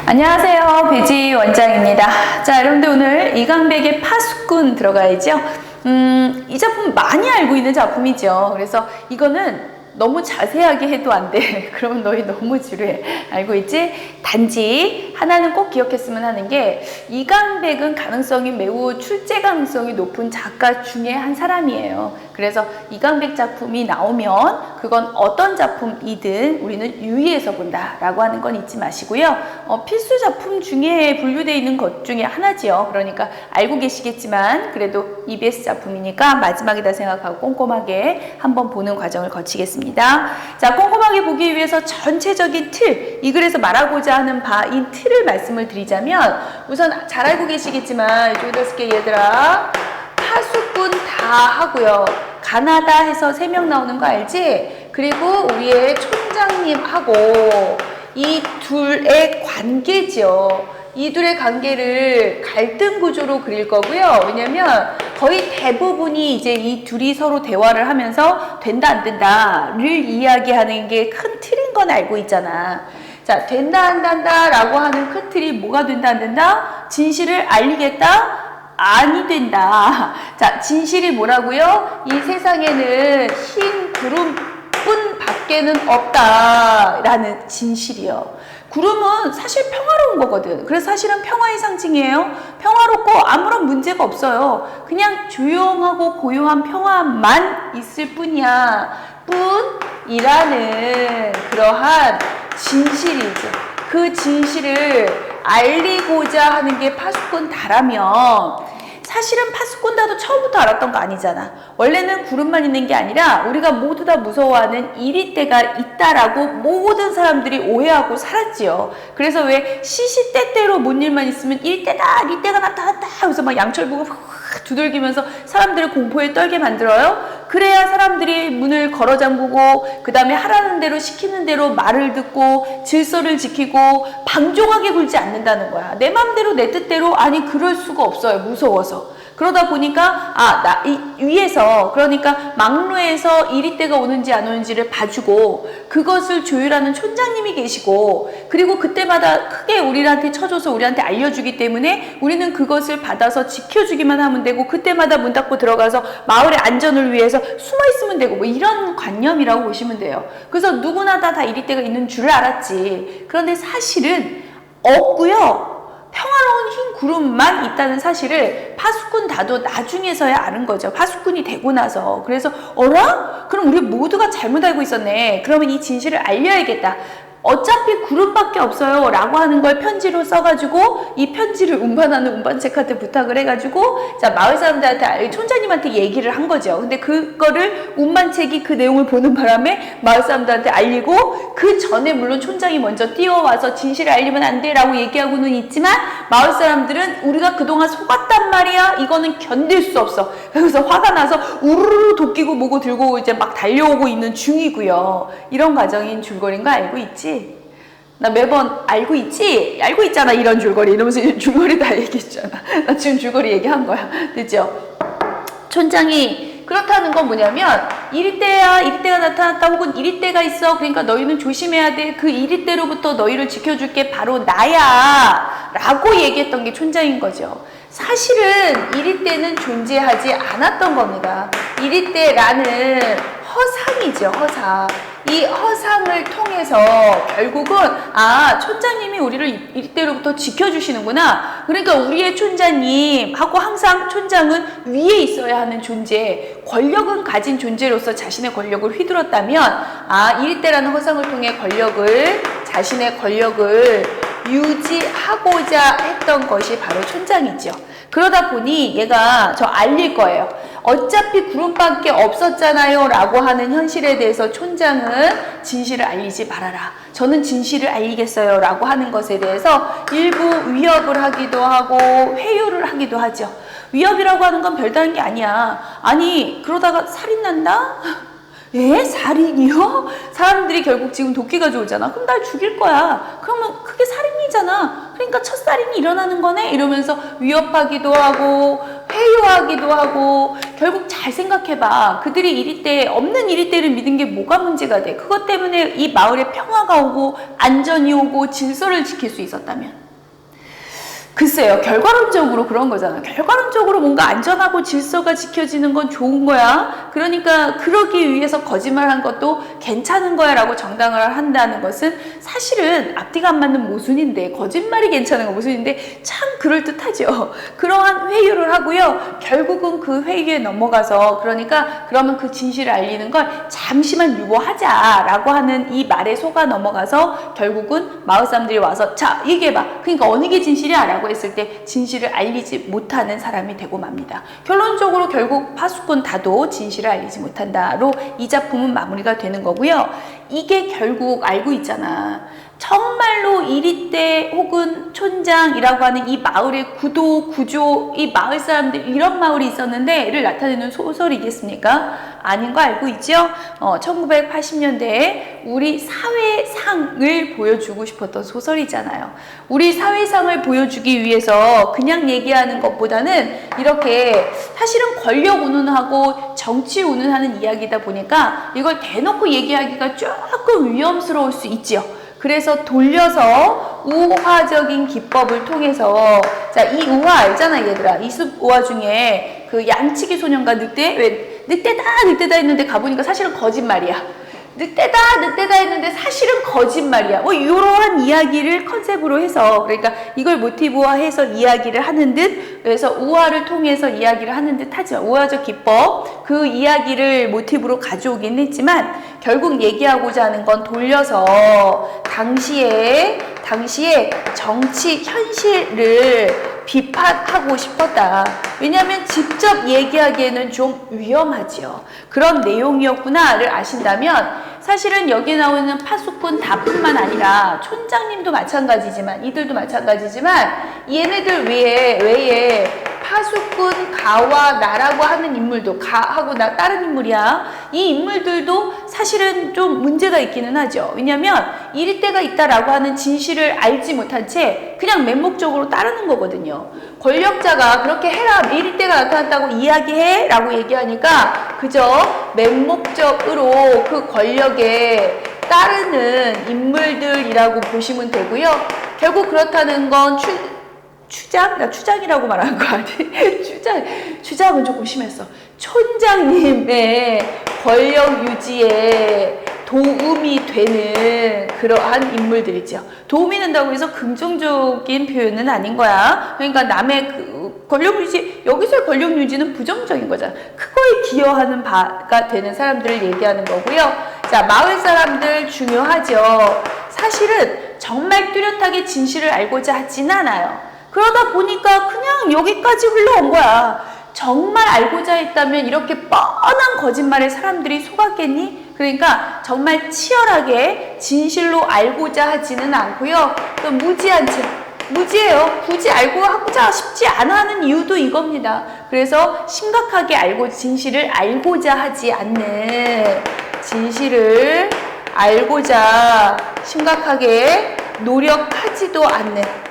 안녕하세요, 배지 원장입니다. 자, 여러분들 오늘 이강백의 파수꾼 들어가야죠. 이 작품 많이 알고 있는 작품이죠. 그래서 이거는 너무 자세하게 해도 안 돼. 그러면 너희 너무 지루해. 알고 있지? 단지 하나는 꼭 기억했으면 하는 게, 이강백은 가능성이 매우 출제 가능성이 높은 작가 중에 한 사람이에요. 그래서 이강백 작품이 나오면 그건 어떤 작품이든 우리는 유의해서 본다라고 하는 건 잊지 마시고요. 필수 작품 중에 분류되어 있는 것 중에 하나지요. 그러니까 알고 계시겠지만 그래도 EBS 작품이니까 마지막이다 생각하고 꼼꼼하게 한번 보는 과정을 거치겠습니다. 자, 꼼꼼하게 보기 위해서 전체적인 틀, 이 글에서 말하고자 하는 바인 틀을 말씀을 드리자면, 우선 잘 알고 계시겠지만 이쪽에다 쓸게 얘들아. 파수꾼 다 하고요. 가나다 해서 3명 나오는 거 알지? 그리고 우리의 촌장님하고 이 둘의 관계죠. 이 둘의 관계를 갈등 구조로 그릴 거고요. 왜냐면 거의 대부분이 이제 이 둘이 서로 대화를 하면서 된다 안 된다를 이야기하는 게 큰 틀인 건 알고 있잖아. 자, 된다 안 된다 라고 하는 큰 틀이 뭐가 된다 안 된다? 진실을 알리겠다? 아니 된다. 자, 진실이 뭐라고요? 이 세상에는 흰 구름뿐 밖에는 없다 라는 진실이요. 구름은 사실 평화로운 거거든. 그래서 사실은 평화의 상징이에요. 평화롭고 아무런 문제가 없어요. 그냥 조용하고 고요한 평화만 있을 뿐이야. 뿐이라는 그러한 진실이죠. 그 진실을 알리고자 하는 게 파수꾼 다라면, 사실은 파수꾼 다도 처음부터 알았던 거 아니잖아. 원래는 구름만 있는 게 아니라 우리가 모두 다 무서워하는 이리때가 있다라고 모든 사람들이 오해하고 살았지요. 그래서 왜 시시때때로 뭔 일만 있으면 이리때다, 이리때가 나타났다 하면서 막 양철 보고 두들기면서 사람들을 공포에 떨게 만들어요. 그래야 사람들이 문을 걸어 잠그고 그 다음에 하라는 대로 시키는 대로 말을 듣고 질서를 지키고 방종하게 굴지 않는다는 거야. 내 맘대로 내 뜻대로, 아니 그럴 수가 없어요. 무서워서. 그러다 보니까 위에서, 그러니까 막루에서 이리때가 오는지 안 오는지를 봐주고 그것을 조율하는 촌장님이 계시고, 그리고 그때마다 크게 우리한테 쳐줘서 우리한테 알려주기 때문에 우리는 그것을 받아서 지켜주기만 하면 되고, 그때마다 문 닫고 들어가서 마을의 안전을 위해서 숨어 있으면 되고, 뭐 이런 관념이라고 보시면 돼요. 그래서 누구나 다 이리때가 있는 줄 알았지. 그런데 사실은 없고요. 평화로운 흰 구름만 있다는 사실을 파수꾼 다도 나중에서야 아는 거죠. 파수꾼이 되고 나서. 그래서 어라? 그럼 우리 모두가 잘못 알고 있었네. 그러면 이 진실을 알려야겠다. 어차피 구름밖에 없어요 라고 하는 걸 편지로 써가지고 이 편지를 운반하는 운반책한테 부탁을 해가지고, 자, 마을 사람들한테, 촌장님한테 얘기를 한 거죠. 근데 그거를 운반책이 그 내용을 보는 바람에 마을 사람들한테 알리고, 그 전에 물론 촌장이 먼저 뛰어와서 진실을 알리면 안 돼 라고 얘기하고는 있지만, 마을 사람들은 우리가 그동안 속았단 말이야, 이거는 견딜 수 없어. 그래서 화가 나서 우르르 도끼고 뭐고 들고 이제 막 달려오고 있는 중이고요. 이런 과정인 줄거리인 거 알고 있지? 나 매번 알고 있지? 알고 있잖아, 이런 줄거리. 이러면서 줄거리 다 얘기했잖아. 나 지금 줄거리 얘기한 거야. 됐죠? 촌장이 그렇다는 건 뭐냐면, 이리때야, 이리때가 나타났다, 혹은 이리때가 있어, 그러니까 너희는 조심해야 돼, 그 이리때로부터 너희를 지켜줄게 바로 나야 라고 얘기했던 게 촌장인 거죠. 사실은 이리때는 존재하지 않았던 겁니다. 이리때라는 허상이죠, 허상. 이 허상을 통해서 결국은 촌장님이 우리를 이때로부터 지켜주시는구나. 그러니까 우리의 촌장님하고 항상 촌장은 위에 있어야 하는 존재, 권력은 가진 존재로서 자신의 권력을 휘둘렀다면, 이때라는 허상을 통해 자신의 권력을 유지하고자 했던 것이 바로 촌장이죠. 그러다 보니 얘가 저 알릴 거예요. 어차피 구름밖에 없었잖아요 라고 하는 현실에 대해서 촌장은 진실을 알리지 말아라. 저는 진실을 알리겠어요 라고 하는 것에 대해서 일부 위협을 하기도 하고 회유를 하기도 하죠. 위협이라고 하는 건 별다른 게 아니야. 아니, 그러다가 살인 난다? 살인이요? 사람들이 결국 지금 도끼가 좋잖아. 그럼 날 죽일 거야. 그러면 그게 살인이잖아. 그러니까 첫살인이 일어나는 거네? 이러면서 위협하기도 하고 회유하기도 하고 결국 잘 생각해봐. 그들이 이리때 없는 이리때를 믿은 게 뭐가 문제가 돼? 그것 때문에 이 마을에 평화가 오고 안전이 오고 질서를 지킬 수 있었다면 글쎄요. 결과론적으로 그런 거잖아. 결과론적으로 뭔가 안전하고 질서가 지켜지는 건 좋은 거야. 그러니까 그러기 위해서 거짓말한 것도 괜찮은 거야 라고 정당화를 한다는 것은 사실은 앞뒤가 안 맞는 모순인데 거짓말이 괜찮은 건 모순인데 참 그럴듯하죠. 그러한 회유를 하고요. 결국은 그 회유에 넘어가서 그러니까 그러면 그 진실을 알리는 걸 잠시만 유보하자라고 하는 이 말에 속아 넘어가서 결국은 마을 사람들이 와서 자 얘기해봐. 그러니까 어느 게 진실이야? 라고 했을 때 진실을 알리지 못하는 사람이 되고 맙니다. 결론적으로 결국 파수꾼 다도 진실을 알리지 못한다로 이 작품은 마무리가 되는 거고요. 이게 결국 알고 있잖아. 정말로 이리떼 혹은 촌장이라고 하는 이 마을의 구조, 이 마을 사람들 이런 마을이 있었는데를 나타내는 소설이겠습니까? 아닌 거 알고 있죠? 1980년대에 우리 사회상을 보여주고 싶었던 소설이잖아요. 우리 사회상을 보여주기 위해서 그냥 얘기하는 것보다는 이렇게 사실은 권력 운운하고 정치 운운하는 이야기다 보니까 이걸 대놓고 얘기하기가 조금 위험스러울 수 있지요. 그래서 돌려서 우화적인 기법을 통해서 자, 이 우화 알잖아 얘들아. 이숲 우화 중에 그 양치기 소년과 늑대 왜 늑대다 했는데 가보니까 사실은 거짓말이야. 늑대다 했는데 사실은 거짓말이야. 뭐 이러한 이야기를 컨셉으로 해서 그러니까 이걸 모티브화해서 이야기를 하는 듯 그래서 우화를 통해서 이야기를 하는 듯 하지만 우화적 기법 그 이야기를 모티브로 가져오긴 했지만 결국 얘기하고자 하는 건 돌려서 당시에 정치 현실을 비판하고 싶었다. 왜냐하면 직접 얘기하기에는 좀 위험하지요. 그런 내용이었구나를 아신다면 사실은 여기 나오는 파수꾼 다뿐만 아니라 촌장님도 마찬가지지만 이들도 마찬가지지만 얘네들 외에 파수꾼 가와 나라고 하는 인물도 가하고 나 다른 인물이야. 이 인물들도 사실은 좀 문제가 있기는 하죠. 왜냐하면 이리때가 있다라고 하는 진실을 알지 못한 채 그냥 맹목적으로 따르는 거거든요. 권력자가 그렇게 해라 이리때가 나타났다고 이야기해 라고 얘기하니까 그저 맹목적으로 그 권력에 따르는 인물들이라고 보시면 되고요. 결국 그렇다는 건 추장? 나 추장이라고 말한 거 아니? 추장은 조금 심했어. 촌장님의 권력 유지에 도움이 되는 그러한 인물들이죠. 도움이 된다고 해서 긍정적인 표현은 아닌 거야. 그러니까 남의 그 권력 유지, 여기서의 권력 유지는 부정적인 거잖아. 그거에 기여하는 바가 되는 사람들을 얘기하는 거고요. 자, 마을 사람들 중요하죠. 사실은 정말 뚜렷하게 진실을 알고자 하진 않아요. 그러다 보니까 그냥 여기까지 흘러온 거야. 정말 알고자 했다면 이렇게 뻔한 거짓말에 사람들이 속았겠니? 그러니까 정말 치열하게 진실로 알고자 하지는 않고요. 또 무지한 채, 무지해요. 굳이 알고 하고자 싶지 않아 하는 이유도 이겁니다. 그래서 심각하게 진실을 알고자 하지 않는, 진실을 알고자 심각하게 노력하지도 않는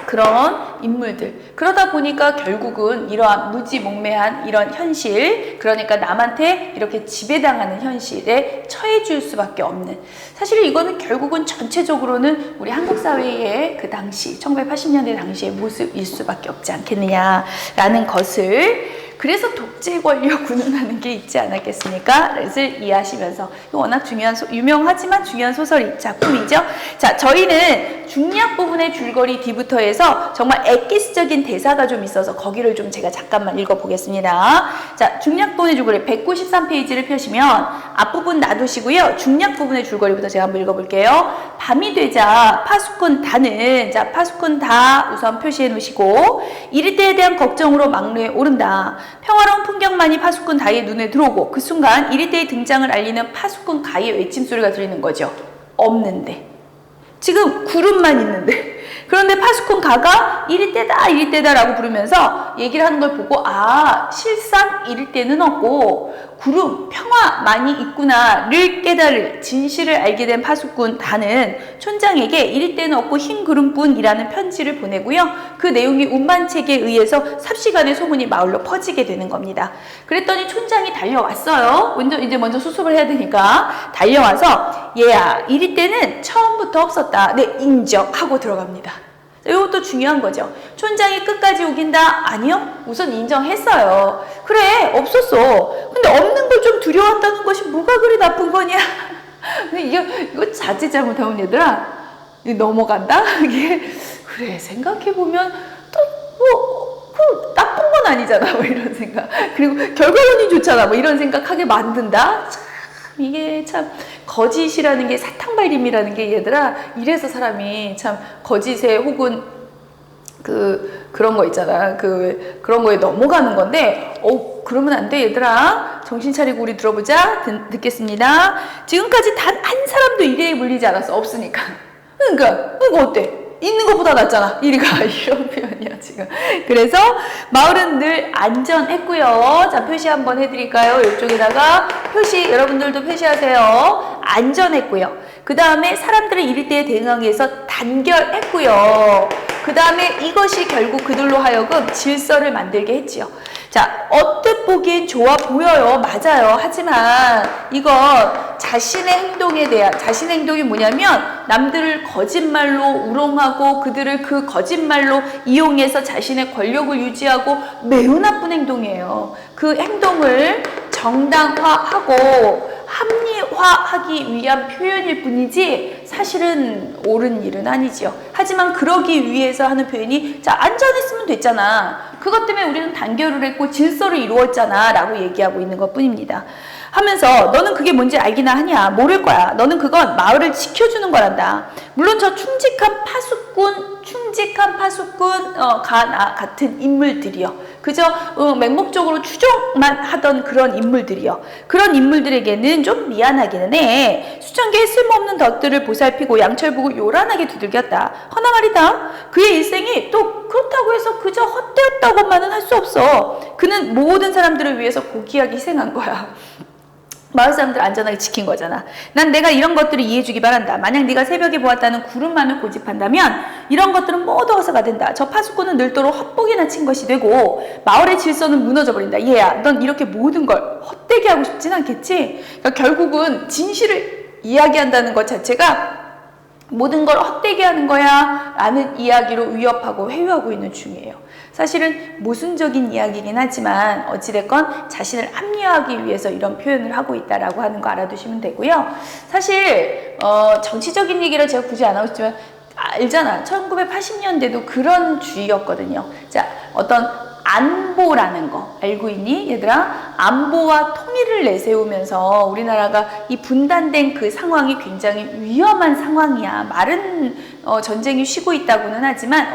그런 인물들. 그러다 보니까 결국은 이러한 무지몽매한 이런 현실, 그러니까 남한테 이렇게 지배당하는 현실에 처해질 수밖에 없는, 사실 이거는 결국은 전체적으로는 우리 한국 사회의 그 당시 1980년대 당시의 모습일 수밖에 없지 않겠느냐라는 것을, 그래서 독재 권력 운운하는 게 있지 않았겠습니까? 를 이해하시면서, 워낙 중요한 유명하지만 중요한 소설 작품이죠. 자, 저희는 중략 부분의 줄거리 뒤부터 해서 정말 엑기스적인 대사가 좀 있어서 거기를 좀 제가 잠깐만 읽어보겠습니다. 자, 중략 부분의 줄거리 193페이지를 펴시면 앞부분 놔두시고요. 중략 부분의 줄거리부터 제가 한번 읽어볼게요. 밤이 되자 파수꾼 다는, 자, 파수꾼 다 우선 표시해 놓으시고, 이리때에 대한 걱정으로 막루에 오른다. 평화로운 풍경만이 파수꾼 다의 눈에 들어오고 그 순간 이리때의 등장을 알리는 파수꾼 가의 외침소리가 들리는 거죠. 없는데. 지금 구름만 있는데. 그런데 파수꾼 가가 이리 때다 이리 때다라고 부르면서 얘기를 하는 걸 보고 실상 이리 때는 없고 구름 평화 많이 있구나를 깨달을 진실을 알게 된 파수꾼 다는 촌장에게 이리 때는 없고 흰 구름뿐이라는 편지를 보내고요. 그 내용이 운반책에 의해서 삽시간에 소문이 마을로 퍼지게 되는 겁니다. 그랬더니 촌장이 달려왔어요. 먼저 수습을 해야 되니까 달려와서 얘야 이리 때는 처음부터 없었다. 네, 인정하고 들어갑니다. 이것도 중요한 거죠. 촌장이 끝까지 우긴다? 아니요. 우선 인정했어요. 그래, 없었어. 근데 없는 걸 좀 두려웠다는 것이 뭐가 그리 나쁜 거냐? 이거 자칫 잘못하면 얘들아, 넘어간다? 이게, 그래, 생각해보면 또 나쁜 건 아니잖아. 뭐 이런 생각. 그리고 결과론이 좋잖아. 뭐 이런 생각하게 만든다? 참, 이게 참, 거짓이라는 게 사탕발림이라는 게 얘들아, 이래서 사람이 참 거짓에 혹은 그런 거 있잖아. 그런 거에 넘어가는 건데, 그러면 안 돼, 얘들아. 정신 차리고 우리 들어보자. 듣겠습니다. 지금까지 단 한 사람도 일에 물리지 않았어. 없으니까. 그러니까 어때? 있는 것보다 낫잖아. 이리가 이런 표현이야 지금. 그래서 마을은 늘 안전했고요. 자, 표시 한번 해드릴까요? 이쪽에다가 표시 여러분들도 표시하세요. 안전했고요. 그 다음에 사람들의 이리때에 대응해서 단결했고요. 그 다음에 이것이 결국 그들로 하여금 질서를 만들게 했지요. 자, 언뜻 보기엔 좋아 보여요. 맞아요. 하지만 이거 자신의 행동이 뭐냐면 남들을 거짓말로 우롱하고 그들을 그 거짓말로 이용해서 자신의 권력을 유지하고 매우 나쁜 행동이에요. 그 행동을 정당화하고 합리화하기 위한 표현일 뿐이지 사실은 옳은 일은 아니지요. 하지만 그러기 위해서 하는 표현이 자, 안전했으면 됐잖아. 그것 때문에 우리는 단결을 했고 질서를 이루었잖아 라고 얘기하고 있는 것 뿐입니다. 하면서 너는 그게 뭔지 알기나 하냐? 모를 거야. 너는 그건 마을을 지켜주는 거란다. 물론 저 충직한 파수꾼 같은 인물들이요. 그저 맹목적으로 추종만 하던 그런 인물들이요. 그런 인물들에게는 좀 미안하기는 해. 수천 개의 쓸모없는 덫들을 보살피고 양철북을 요란하게 두들겼다. 허나 말이다. 그의 일생이 또 그렇다고 해서 그저 헛되었다고만은 할 수 없어. 그는 모든 사람들을 위해서 고귀하게 희생한 거야. 마을 사람들 안전하게 지킨 거잖아. 난 내가 이런 것들을 이해해주기 바란다. 만약 네가 새벽에 보았다는 구름만을 고집한다면 이런 것들은 모두 허사가 된다. 저 파수꾼은 늘도록 헛복이나 친 것이 되고 마을의 질서는 무너져버린다. 얘야, 넌 이렇게 모든 걸 헛되게 하고 싶진 않겠지? 그러니까 결국은 진실을 이야기한다는 것 자체가 모든 걸 헛되게 하는 거야 라는 이야기로 위협하고 회유하고 있는 중이에요. 사실은 모순적인 이야기이긴 하지만 어찌됐건 자신을 합리화하기 위해서 이런 표현을 하고 있다라고 하는 거 알아두시면 되고요. 사실 정치적인 얘기를 제가 굳이 안 하고 싶지만 알잖아. 1980년대도 그런 주의였거든요. 자, 어떤 안보라는 거 알고 있니? 얘들아, 안보와 통일을 내세우면서 우리나라가 이 분단된 그 상황이 굉장히 위험한 상황이야. 말은 전쟁이 쉬고 있다고는 하지만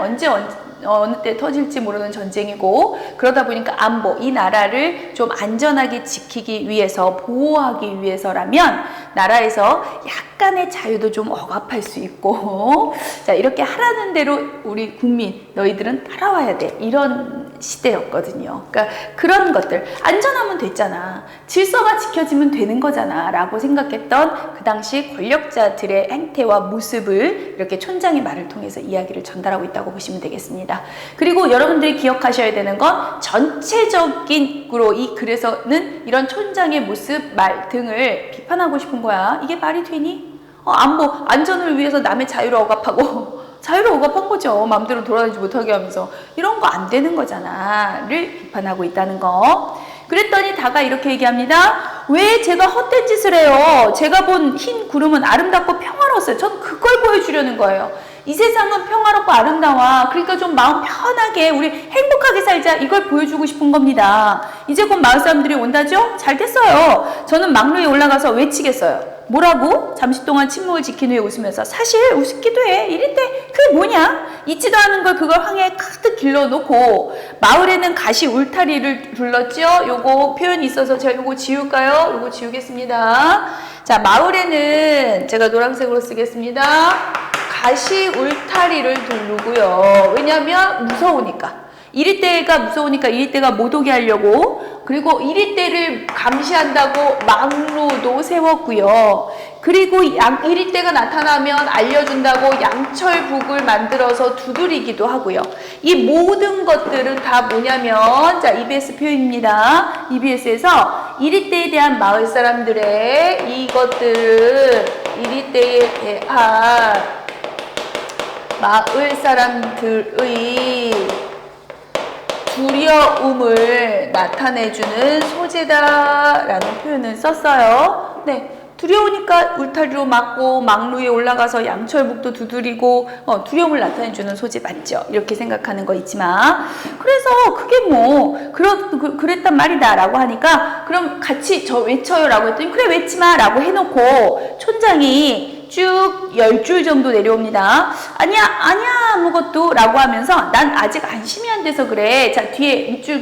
어느 때 터질지 모르는 전쟁이고, 그러다 보니까 안보, 이 나라를 좀 안전하게 지키기 위해서, 보호하기 위해서라면 나라에서 약간의 자유도 좀 억압할 수 있고, 자, 이렇게 하라는 대로 우리 국민 너희들은 따라와야 돼, 이런 시대였거든요. 그러니까 그런 것들, 안전하면 됐잖아, 질서가 지켜지면 되는 거잖아 라고 생각했던 그 당시 권력자들의 행태와 모습을 이렇게 촌장의 말을 통해서 이야기를 전달하고 있다고 보시면 되겠습니다. 그리고 여러분들이 기억하셔야 되는 건 전체적으로 이 글에서는 이런 촌장의 모습, 말 등을 비판하고 싶은 거야. 이게 말이 되니? 안전을 위해서 남의 자유를 억압하고 자유를 억압한 거죠. 마음대로 돌아다니지 못하게 하면서 이런 거 안 되는 거잖아 를 비판하고 있다는 거. 그랬더니 다가 이렇게 얘기합니다. 왜 제가 헛된 짓을 해요? 제가 본 흰 구름은 아름답고 평화로웠어요. 전 그걸 보여주려는 거예요. 이 세상은 평화롭고 아름다워. 그러니까 좀 마음 편하게 우리 행복하게 살자, 이걸 보여주고 싶은 겁니다. 이제 곧 마을 사람들이 온다죠? 잘 됐어요. 저는 막루에 올라가서 외치겠어요. 뭐라고? 잠시 동안 침묵을 지킨 후에 웃으면서 사실 우습기도 해. 이럴 때 그게 뭐냐? 잊지도 않은 걸 그걸 황해에 가득 길러놓고 마을에는 가시 울타리를 둘렀죠? 요거 표현이 있어서 제가 요거 지울까요? 요거 지우겠습니다. 자, 마을에는 제가 노란색으로 쓰겠습니다. 가시 울타리를 두르고요. 왜냐하면 무서우니까. 이리떼가 무서우니까 이리떼가 못 오게 하려고, 그리고 이리떼를 감시한다고 망루도 세웠고요. 그리고 이리떼가 나타나면 알려준다고 양철북을 만들어서 두드리기도 하고요. 이 모든 것들은 다 뭐냐면, 자, EBS 표현입니다. EBS에서 이리떼에 대한 마을 사람들의 이것들을, 이리떼에 대한 마을 사람들의 두려움을 나타내주는 소재다라는 표현을 썼어요. 네, 두려우니까 울타리로 막고 망루에 올라가서 양철북도 두드리고 두려움을 나타내주는 소재 맞죠? 이렇게 생각하는 거 있지만, 그래서 그게 뭐 그랬단 말이다 라고 하니까, 그럼 같이 저 외쳐요 라고 했더니 그래 외치마 라고 해놓고 촌장이 쭉 10줄 정도 내려옵니다. 아니야 아무것도 라고 하면서 난 아직 안심이 안 돼서 그래. 자, 뒤에 밑줄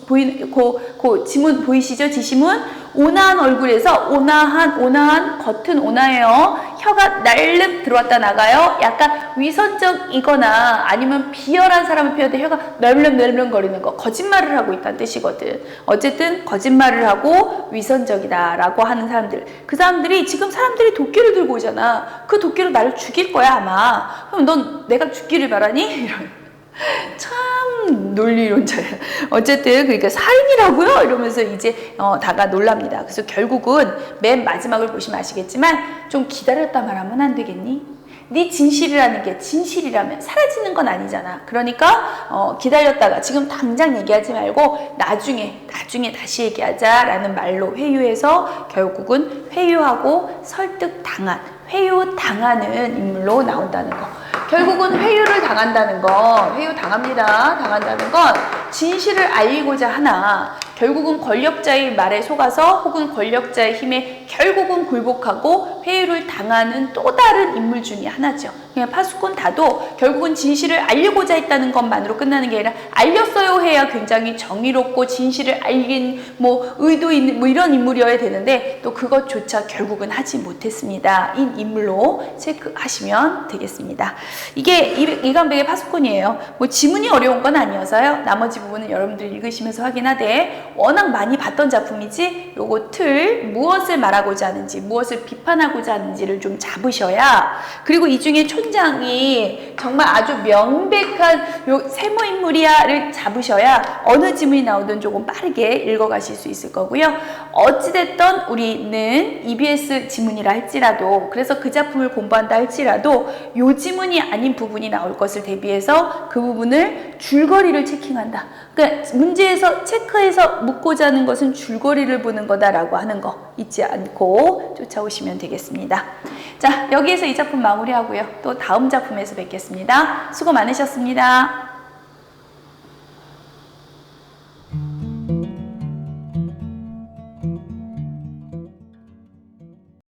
보이는 그 지문 보이시죠? 지시문. 온화한 얼굴에서 온화한 겉은 온화해요. 혀가 날름 들어왔다 나가요. 약간 위선적이거나 아니면 비열한 사람을 표현할 때 혀가 널름널름 거리는 거, 거짓말을 하고 있다는 뜻이거든. 어쨌든 거짓말을 하고 위선적이다 라고 하는 사람들, 그 사람들이 지금 사람들이 도끼를 들고 오잖아. 그 도끼로 나를 죽일 거야 아마. 그럼 넌 내가 죽기를 바라니? 이런. 참 논리론자야. 어쨌든 그러니까 살인이라고요? 이러면서 이제 다가 놀랍니다. 그래서 결국은 맨 마지막을 보시면 아시겠지만, 좀 기다렸다 말하면 안 되겠니? 네 진실이라는 게 진실이라면 사라지는 건 아니잖아. 그러니까 기다렸다가 지금 당장 얘기하지 말고 나중에 다시 얘기하자라는 말로 회유해서 결국은 회유하고 회유당하는 인물로 나온다는 거. 결국은 회유를 당한다는 건, 당한다는 건 진실을 알리고자 하나 결국은 권력자의 말에 속아서 혹은 권력자의 힘에 결국은 굴복하고 회유를 당하는 또 다른 인물 중에 하나죠. 그냥 파수꾼 다도 결국은 진실을 알리고자 했다는 것만으로 끝나는 게 아니라 알렸어요 해야 굉장히 정의롭고 진실을 알린 의도 있는 이런 인물이어야 되는데, 또 그것조차 결국은 하지 못했습니다. 이 인물로 체크하시면 되겠습니다. 이게 이강백의 파수꾼이에요. 지문이 어려운 건 아니어서요. 나머지 부분은 여러분들이 읽으시면서 확인하되, 워낙 많이 봤던 작품이지 요거 틀, 무엇을 말하고자 하는지, 무엇을 비판하고자 하는지를 좀 잡으셔야, 그리고 이 중에 촌장이 정말 아주 명백한 요 세모인물이야를 잡으셔야 어느 지문이 나오든 조금 빠르게 읽어가실 수 있을 거고요. 어찌됐든 우리는 EBS 지문이라 할지라도, 그래서 그 작품을 공부한다 할지라도 요 지문이 아닌 부분이 나올 것을 대비해서 그 부분을 줄거리를 체킹한다. 그러니까 문제에서 체크해서 묻고자 하는 것은 줄거리를 보는 거다라고 하는 거 잊지 않고 쫓아오시면 되겠습니다. 자, 여기에서 이 작품 마무리하고요. 또 다음 작품에서 뵙겠습니다. 수고 많으셨습니다.